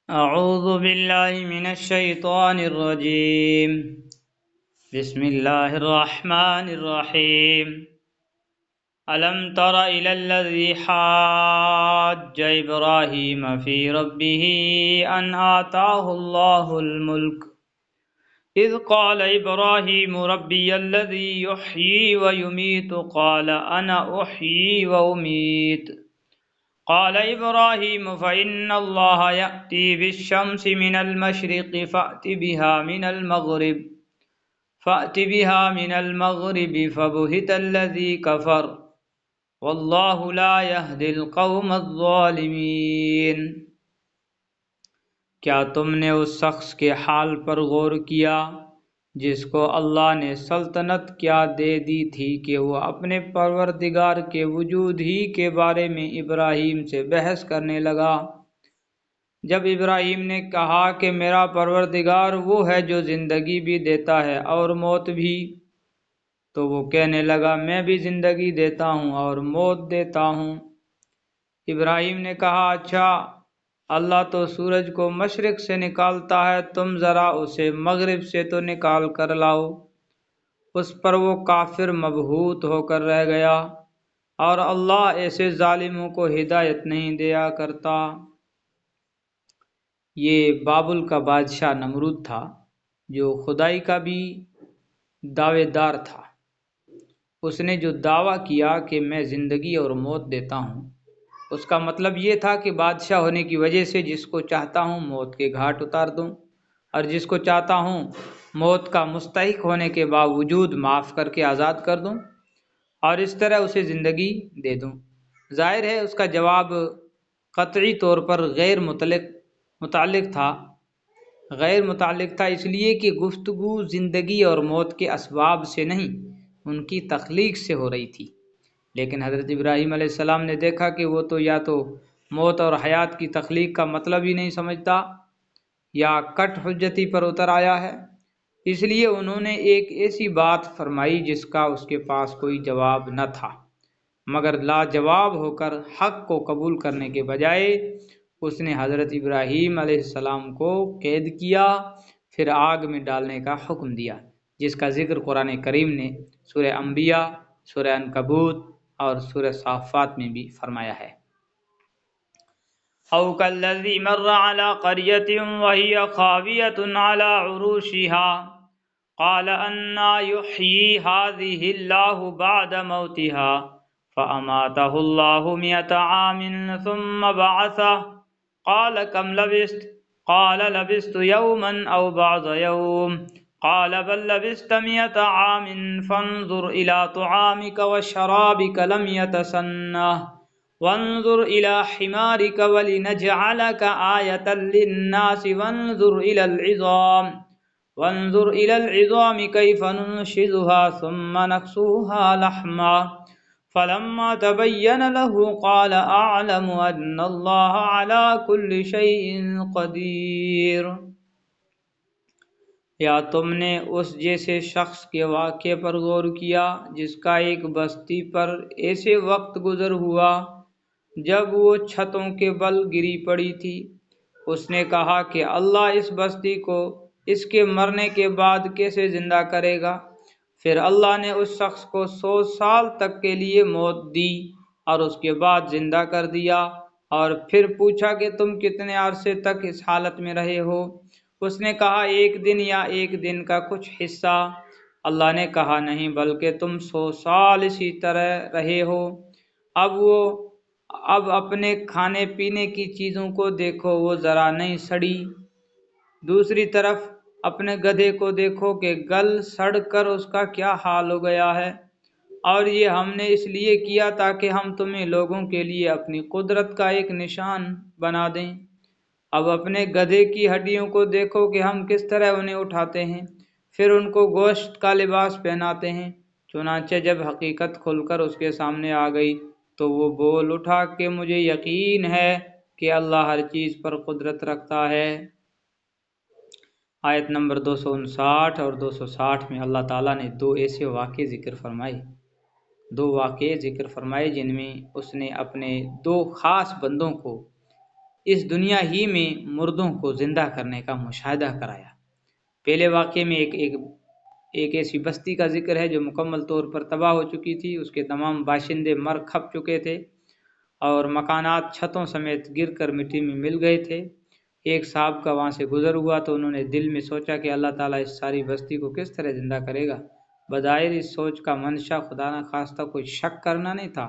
أعوذ بالله من الشيطان الرجيم. بسم الله الرحمن الرحيم. ألم تر إلى الذي حاج إبراهيم في ربه أن آتاه الله الملك إذ قال إبراهيم ربي الذي يحيي ويميت قال أنا أحيي وأميت قال إبراهيم فإن الله يأتي بالشمس من المشرق فأت بها من المغرب فبهت الذي كفر والله لا يهدي القوم الظالمين۔ کیا تم نے اس شخص کے حال پر غور کیا جس کو اللہ نے سلطنت کیا دے دی تھی کہ وہ اپنے پروردگار کے وجود ہی کے بارے میں ابراہیم سے بحث کرنے لگا؟ جب ابراہیم نے کہا کہ میرا پروردگار وہ ہے جو زندگی بھی دیتا ہے اور موت بھی، تو وہ کہنے لگا میں بھی زندگی دیتا ہوں اور موت دیتا ہوں۔ ابراہیم نے کہا اچھا، اللہ تو سورج کو مشرق سے نکالتا ہے، تم ذرا اسے مغرب سے تو نکال کر لاؤ۔ اس پر وہ کافر مبہوت ہو کر رہ گیا، اور اللہ ایسے ظالموں کو ہدایت نہیں دیا کرتا۔ یہ بابل کا بادشاہ نمرود تھا جو خدائی کا بھی دعوے دار تھا۔ اس نے جو دعویٰ کیا کہ میں زندگی اور موت دیتا ہوں، اس کا مطلب یہ تھا کہ بادشاہ ہونے کی وجہ سے جس کو چاہتا ہوں موت کے گھاٹ اتار دوں، اور جس کو چاہتا ہوں موت کا مستحق ہونے کے باوجود معاف کر کے آزاد کر دوں، اور اس طرح اسے زندگی دے دوں۔ ظاہر ہے اس کا جواب قطعی طور پر غیر متعلق تھا اس لیے کہ گفتگو زندگی اور موت کے اسباب سے نہیں، ان کی تخلیق سے ہو رہی تھی۔ لیکن حضرت ابراہیم علیہ السلام نے دیکھا کہ وہ تو یا تو موت اور حیات کی تخلیق کا مطلب ہی نہیں سمجھتا یا کٹ حجتی پر اتر آیا ہے، اس لیے انہوں نے ایک ایسی بات فرمائی جس کا اس کے پاس کوئی جواب نہ تھا، مگر لاجواب ہو کر حق کو قبول کرنے کے بجائے اس نے حضرت ابراہیم علیہ السلام کو قید کیا، پھر آگ میں ڈالنے کا حکم دیا، جس کا ذکر قرآن کریم نے سورہ انبیاء، سورہ عنکبوت اور سورہ صافات میں بھی فرمایا ہے۔ او کالذی مر علی قریۃ وہی خاویۃ علی عروشها قال انا یحیی هذه اللہ بعد موتها فاماته اللہ 100 عام ثم بعثه قال كم لبثت قال لبثت يوما او بعض يوم قال بل لبثت 100 عام فانظر الى طعامك وشرابك لم يتسنه وانظر الى حمارك ولنجعلك آية للناس وانظر الى العظام كيف ننشزها ثم نكسوها لحما فلما تبين له قال اعلم ان اللہ على كل شيء قدیر۔ یا تم نے اس جیسے شخص کے واقعے پر غور کیا جس کا ایک بستی پر ایسے وقت گزر ہوا جب وہ چھتوں کے بل گری پڑی تھی؟ اس نے کہا کہ اللہ اس بستی کو اس کے مرنے کے بعد کیسے زندہ کرے گا؟ پھر اللہ نے اس شخص کو 100 سال تک کے لیے موت دی اور اس کے بعد زندہ کر دیا، اور پھر پوچھا کہ تم کتنے عرصے تک اس حالت میں رہے ہو؟ اس نے کہا 1 دن یا 1 دن کا کچھ حصہ۔ اللہ نے کہا نہیں، بلکہ تم 100 سال اسی طرح رہے ہو۔ اب اپنے کھانے پینے کی چیزوں کو دیکھو، وہ ذرا نہیں سڑی۔ دوسری طرف اپنے گدھے کو دیکھو کہ گل سڑ کر اس کا کیا حال ہو گیا ہے، اور یہ ہم نے اس لیے کیا تاکہ ہم تمہیں لوگوں کے لیے اپنی قدرت کا ایک نشان بنا دیں۔ اب اپنے گدھے کی ہڈیوں کو دیکھو کہ ہم کس طرح انہیں اٹھاتے ہیں، پھر ان کو گوشت کا لباس پہناتے ہیں۔ چنانچہ جب حقیقت کھل کر اس کے سامنے آ گئی تو وہ بول اٹھا کہ مجھے یقین ہے کہ اللہ ہر چیز پر قدرت رکھتا ہے۔ آیت نمبر 259 اور 260 میں اللہ تعالیٰ نے 2 ایسے واقعے ذکر فرمائے جن میں اس نے اپنے 2 خاص بندوں کو اس دنیا ہی میں مردوں کو زندہ کرنے کا مشاہدہ کرایا۔ پہلے واقعے میں ایک ایسی بستی کا ذکر ہے جو مکمل طور پر تباہ ہو چکی تھی، اس کے تمام باشندے مر کھپ چکے تھے اور مکانات چھتوں سمیت گر کر مٹی میں مل گئے تھے۔ ایک صاحب کا وہاں سے گزر ہوا تو انہوں نے دل میں سوچا کہ اللہ تعالیٰ اس ساری بستی کو کس طرح زندہ کرے گا۔ بظاہر اس سوچ کا منشا خدا نہ خواستہ کوئی شک کرنا نہیں تھا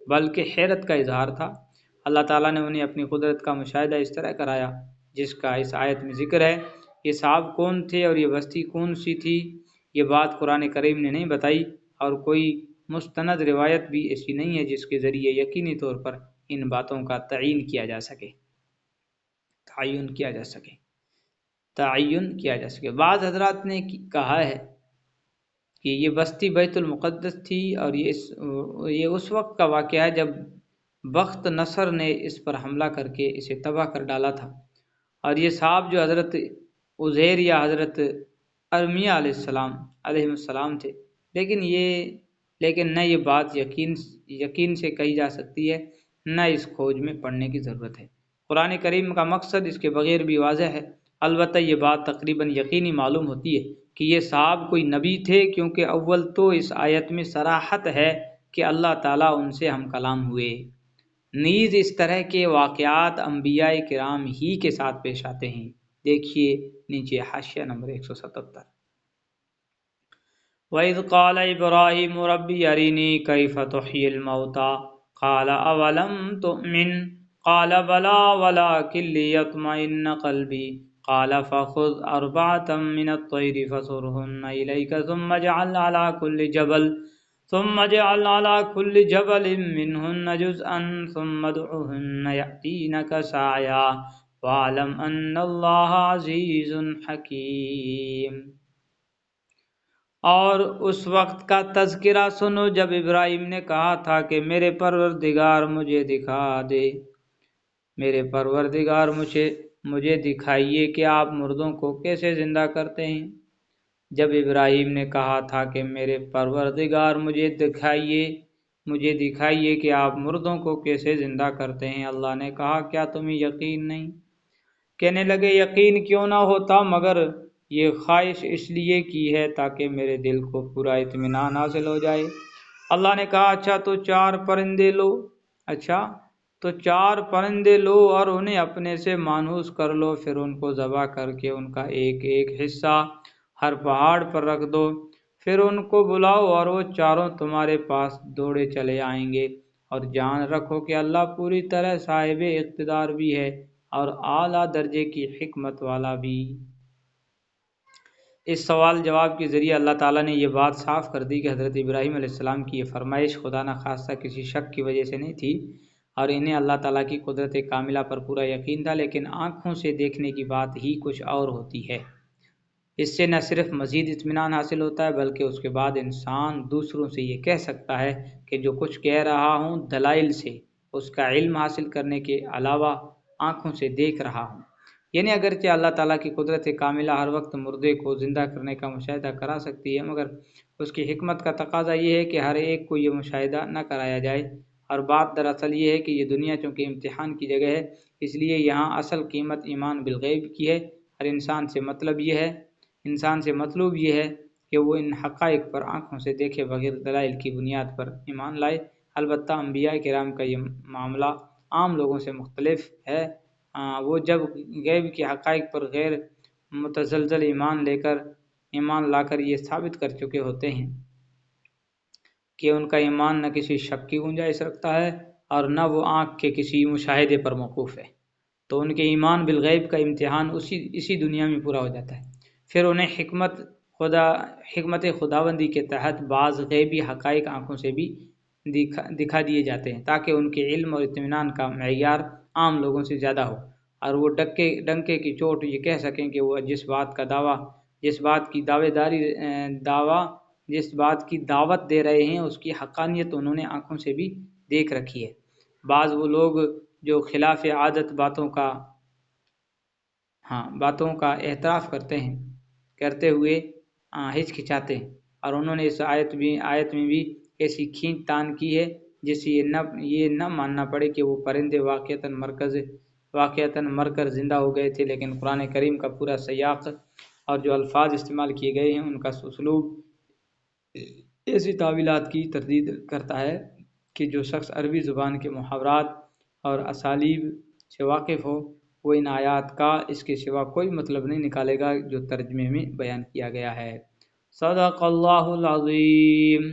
بلکہ حیرت کا اظہار تھا۔ اللہ تعالیٰ نے انہیں اپنی قدرت کا مشاہدہ اس طرح کرایا جس کا اس آیت میں ذکر ہے۔ یہ صاحب کون تھے اور یہ بستی کون سی تھی، یہ بات قرآن کریم نے نہیں بتائی، اور کوئی مستند روایت بھی ایسی نہیں ہے جس کے ذریعے یقینی طور پر ان باتوں کا تعین کیا جا سکے۔ بعض حضرات نے کہا ہے کہ یہ بستی بیت المقدس تھی اور یہ اس وقت کا واقعہ ہے جب بخت نصر نے اس پر حملہ کر کے اسے تباہ کر ڈالا تھا، اور یہ صاحب جو حضرت عزیر یا حضرت ارمیہ علیہ السلام تھے، لیکن نہ یہ بات یقین سے کہی جا سکتی ہے، نہ اس کھوج میں پڑنے کی ضرورت ہے۔ قرآن کریم کا مقصد اس کے بغیر بھی واضح ہے، البتہ یہ بات تقریباً یقینی معلوم ہوتی ہے کہ یہ صاحب کوئی نبی تھے، کیونکہ اول تو اس آیت میں صراحت ہے کہ اللہ تعالیٰ ان سے ہم کلام ہوئے۔ نیز اس طرح کے واقعات انبیاء کرام ہی کے ساتھ پیش آتے ہیں۔ دیکھیے نیچے حاشیہ نمبر 177۔ وَإِذْ قَالَ إِبْرَاهِيمُ رَبِّ أَرِنِي كَيْفَ تُحْيِي الْمَوْتَى قَالَ أَوَلَمْ تُؤْمِنْ قَالَ بَلَىٰ وَلَٰكِن لِّيَطْمَئِنَّ قَلْبِي قَالَ فَخُذْ أَرْبَعَةً مِّنَ الطَّيْرِ فَصُرْهُنَّ إِلَيْكَ ثُمَّ اجْعَلْ عَلَىٰ كُلِّ جَبَلٍ مِّنْهُنَّ جُزْءًا ثُمَّ ادْعُهُنَّ يَأْتِينَكَ سَعْيًا وَاعْلَمْ أَنَّ اللَّهَ عَزِيزٌ حَكِيمٌ۔ اور اس وقت کا تذکرہ سنو جب ابراہیم نے کہا تھا کہ میرے پروردگار مجھے دکھا دے، میرے پروردگار مجھے دکھائیے کہ آپ مردوں کو کیسے زندہ کرتے ہیں۔ جب ابراہیم نے کہا تھا کہ میرے پروردگار مجھے دکھائیے کہ آپ مردوں کو کیسے زندہ کرتے ہیں، اللہ نے کہا کیا تمہیں یقین نہیں؟ کہنے لگے یقین کیوں نہ ہوتا، مگر یہ خواہش اس لیے کی ہے تاکہ میرے دل کو پورا اطمینان حاصل ہو جائے۔ اللہ نے کہا اچھا تو چار پرندے لو اور انہیں اپنے سے مانوس کر لو، پھر ان کو ذبح کر کے ان کا ایک ایک حصہ ہر پہاڑ پر رکھ دو، پھر ان کو بلاؤ اور وہ چاروں تمہارے پاس دوڑے چلے آئیں گے، اور جان رکھو کہ اللہ پوری طرح صاحب اقتدار بھی ہے اور اعلیٰ درجے کی حکمت والا بھی۔ اس سوال جواب کے ذریعے اللہ تعالیٰ نے یہ بات صاف کر دی کہ حضرت ابراہیم علیہ السلام کی یہ فرمائش خدا نہ خواستہ کسی شک کی وجہ سے نہیں تھی، اور انہیں اللہ تعالیٰ کی قدرت کاملہ پر پورا یقین تھا، لیکن آنکھوں سے دیکھنے کی بات ہی کچھ اور ہوتی ہے۔ اس سے نہ صرف مزید اطمینان حاصل ہوتا ہے بلکہ اس کے بعد انسان دوسروں سے یہ کہہ سکتا ہے کہ جو کچھ کہہ رہا ہوں دلائل سے اس کا علم حاصل کرنے کے علاوہ آنکھوں سے دیکھ رہا ہوں۔ یعنی اگرچہ اللہ تعالیٰ کی قدرت کاملہ ہر وقت مردے کو زندہ کرنے کا مشاہدہ کرا سکتی ہے، مگر اس کی حکمت کا تقاضا یہ ہے کہ ہر ایک کو یہ مشاہدہ نہ کرایا جائے، اور بات دراصل یہ ہے کہ یہ دنیا چونکہ امتحان کی جگہ ہے، اس لیے یہاں اصل قیمت ایمان بالغیب کی ہے، اور انسان سے مطلوب یہ ہے کہ وہ ان حقائق پر آنکھوں سے دیکھے بغیر دلائل کی بنیاد پر ایمان لائے۔ البتہ انبیاء کرام کا یہ معاملہ عام لوگوں سے مختلف ہے، وہ جب غیب کے حقائق پر غیر متزلزل ایمان لا کر یہ ثابت کر چکے ہوتے ہیں کہ ان کا ایمان نہ کسی شک کی گنجائش رکھتا ہے اور نہ وہ آنکھ کے کسی مشاہدے پر موقوف ہے، تو ان کے ایمان بالغیب کا امتحان اسی دنیا میں پورا ہو جاتا ہے۔ پھر انہیں حکمت خداوندی کے تحت بعض غیبی حقائق آنکھوں سے بھی دکھا دیے جاتے ہیں تاکہ ان کے علم اور اطمینان کا معیار عام لوگوں سے زیادہ ہو، اور وہ ڈنکے کی چوٹ یہ کہہ سکیں کہ وہ جس بات کی دعوت دے رہے ہیں اس کی حقانیت انہوں نے آنکھوں سے بھی دیکھ رکھی ہے۔ بعض وہ لوگ جو خلاف عادت باتوں کا اعتراف کرتے ہوئے ہچکچاتے ہیں، اور انہوں نے اس آیت میں بھی ایسی کھینچ تان کی ہے جس سے یہ نہ ماننا پڑے کہ وہ پرندے واقعتاً مر کر زندہ ہو گئے تھے، لیکن قرآن کریم کا پورا سیاق اور جو الفاظ استعمال کیے گئے ہیں ان کا اسلوب ایسی تعویلات کی تردید کرتا ہے کہ جو شخص عربی زبان کے محاورات اور اسالیب سے واقف ہو وہ ان آیات کا اس کے سوا کوئی مطلب نہیں نکالے گا جو ترجمے میں بیان کیا گیا ہے۔ صدق اللہ العظیم۔